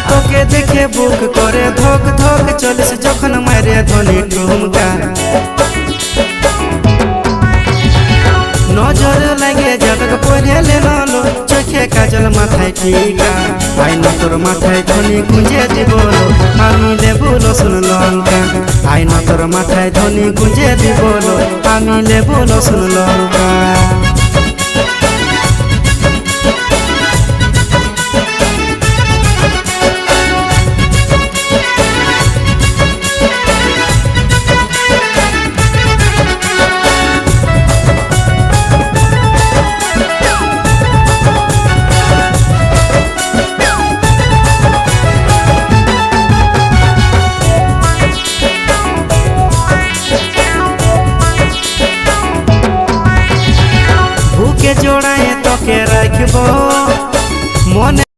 তোকে দেখে বুক করে ধক ধক চলিস যখন মারে ধ্বনি ঠুমকা নজর লাগে যাবে পড়েলে নলো চোখে কাজল মাথায় টিকা আইনা তোর মাথায় ধ্বনি গুঁজে দিব আমি লেবু রসুন লঙ্কা আইনা তোর মাথায় ধ্বনি গুঁজে দিব আমি লেবু রসুন লঙ্কা